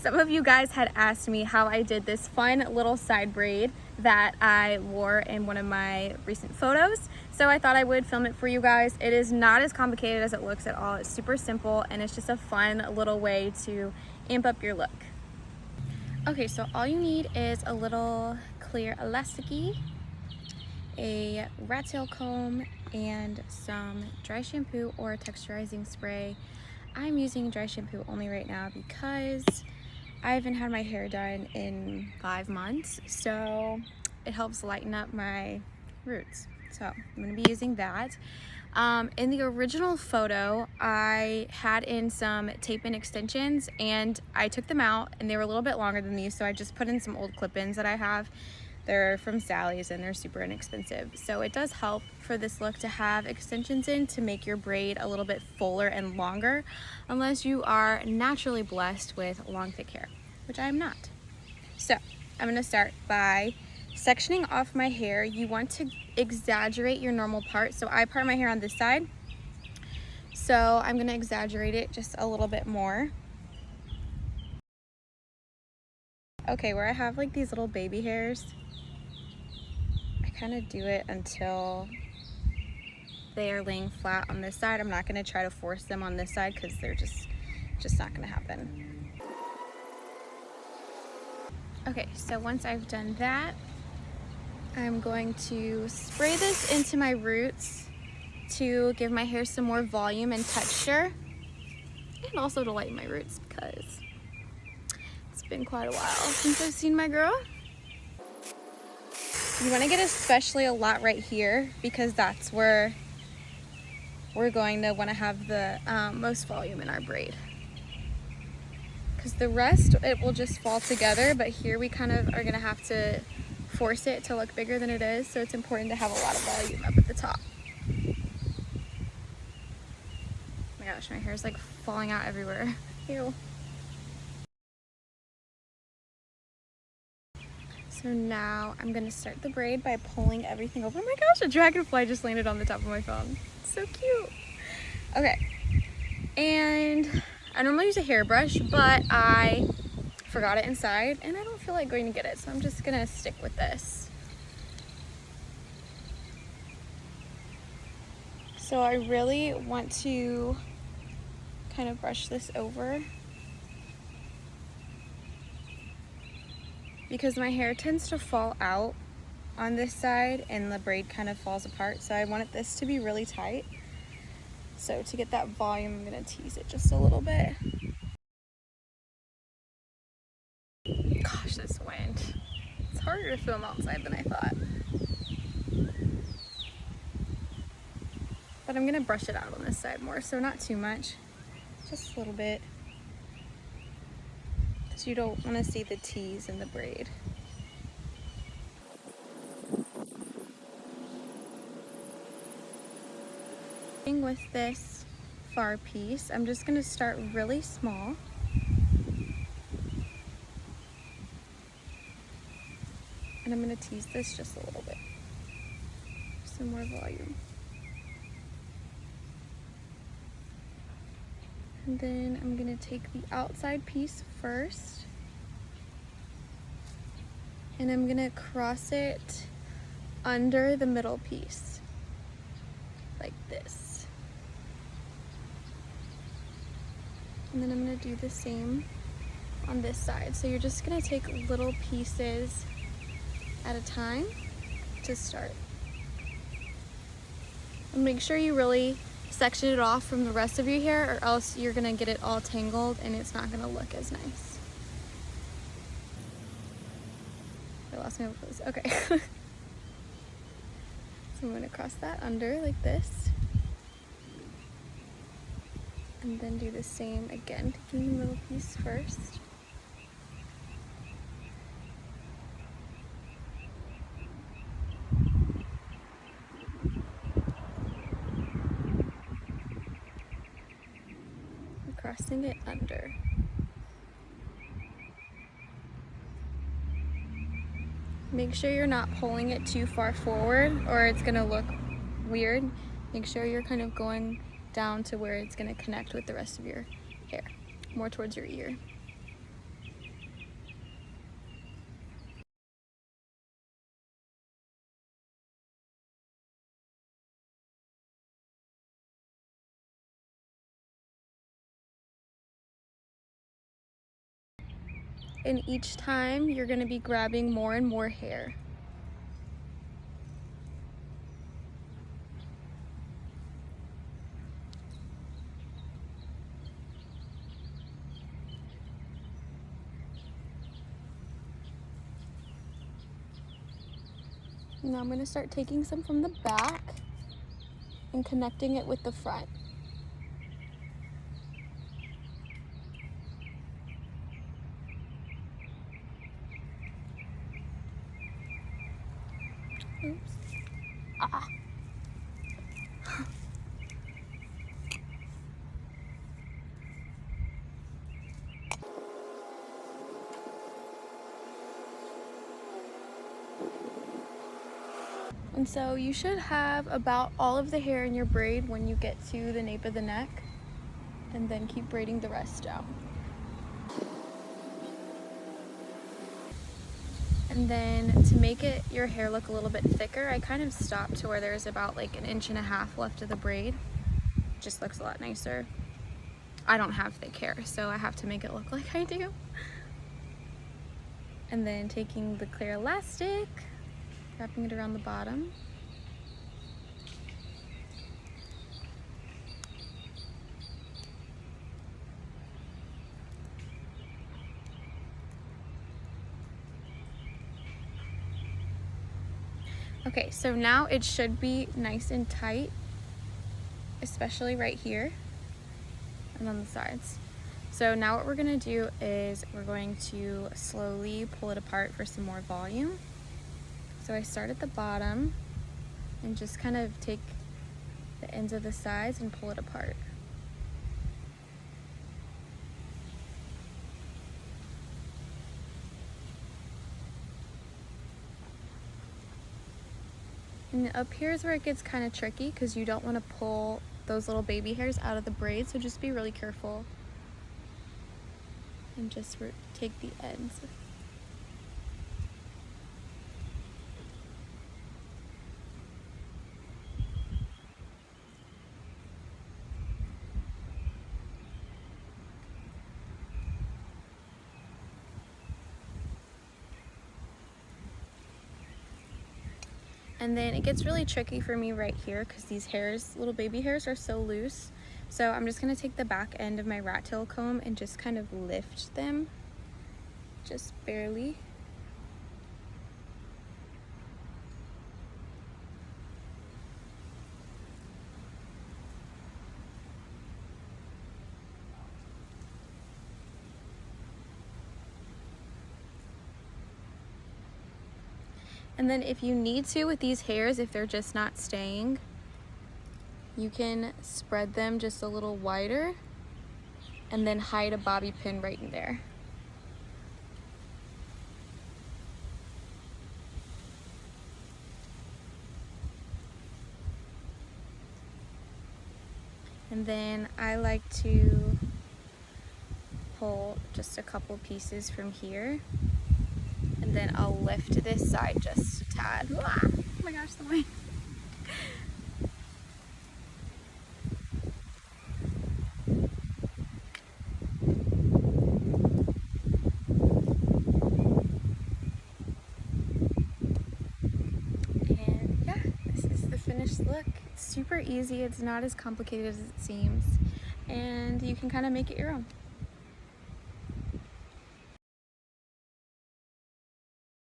Some of you guys had asked me how I did this fun little side braid that I wore in one of my recent photos. So I thought I would film it for you guys. It is not as complicated as it looks at all. It's super simple and it's just a fun little way to amp up your look. Okay, so all you need is a little clear elasticy, a rat tail comb, and some dry shampoo or texturizing spray. I'm using dry shampoo only right now because I haven't had my hair done in 5 months, so it helps lighten up my roots. So I'm gonna be using that. In the original photo, I had in some tape-in extensions and I took them out and they were a little bit longer than these, so I just put in some old clip-ins that I have. They're from Sally's and they're super inexpensive. So it does help for this look to have extensions in to make your braid a little bit fuller and longer, unless you are naturally blessed with long, thick hair, which I am not. So I'm gonna start by sectioning off my hair. You want to exaggerate your normal part. So I part my hair on this side. So I'm gonna exaggerate it just a little bit more. Okay, where I have like these little baby hairs, kind of do it until they are laying flat on this side. I'm not going to try to force them on this side because they're just not going to happen. Okay, so once I've done that, I'm going to spray this into my roots to give my hair some more volume and texture, and also to lighten my roots because it's been quite a while since I've seen my girl. You want to get especially a lot right here because that's where we're going to want to have the most volume in our braid. Because the rest, it will just fall together, but here we kind of are going to have to force it to look bigger than it is, so it's important to have a lot of volume up at the top. Oh my gosh, my hair is like falling out everywhere. Ew. So now I'm gonna start the braid by pulling everything over. Oh my gosh, a dragonfly just landed on the top of my phone. So cute. Okay, and I normally use a hairbrush, but I forgot it inside and I don't feel like going to get it, so I'm just gonna stick with this. So I really want to kind of brush this over because my hair tends to fall out on this side and the braid kind of falls apart, so I wanted this to be really tight. So to get that volume, I'm gonna tease it just a little bit. Gosh, this wind. It's harder to film outside than I thought. But I'm gonna brush it out on this side more, so not too much, just a little bit. Because you don't wanna see the tease in the braid. With this far piece, I'm just going to start really small. And I'm going to tease this just a little bit. Some more volume. And then I'm going to take the outside piece first. And I'm going to cross it under the middle piece. Like this. And then I'm going to do the same on this side. So you're just going to take little pieces at a time to start. And make sure you really section it off from the rest of your hair, or else you're going to get it all tangled and it's not going to look as nice. I lost my place. Okay. So I'm going to cross that under like this. And then do the same again, taking the middle piece first. And crossing it under. Make sure you're not pulling it too far forward or it's gonna look weird. Make sure you're kind of going down to where it's going to connect with the rest of your hair, more towards your ear. and each time you're going to be grabbing more and more hair. Now I'm going to start taking some from the back and connecting it with the front. Oops. Ah. And so you should have about all of the hair in your braid when you get to the nape of the neck, and then keep braiding the rest down. And then to make your hair look a little bit thicker, I kind of stopped to where there's about like 1.5 inches left of the braid. Just looks a lot nicer. I don't have thick hair, so I have to make it look like I do. And then taking the clear elastic, wrapping it around the bottom. Okay, so now it should be nice and tight, especially right here and on the sides. So now what we're gonna do is we're going to slowly pull it apart for some more volume. So I start at the bottom and just kind of take the ends of the sides and pull it apart. And up here is where it gets kind of tricky because you don't want to pull those little baby hairs out of the braid, so just be really careful and just take the ends. And then it gets really tricky for me right here because these hairs, little baby hairs, are so loose. So I'm just gonna take the back end of my rat tail comb and just kind of lift them, just barely. And then if you need to with these hairs, if they're just not staying, you can spread them just a little wider and then hide a bobby pin right in there. And then I like to pull just a couple pieces from here, and then I'll lift this side just a tad. Oh my gosh, the wind. And yeah, this is the finished look. It's super easy, it's not as complicated as it seems, and you can kind of make it your own.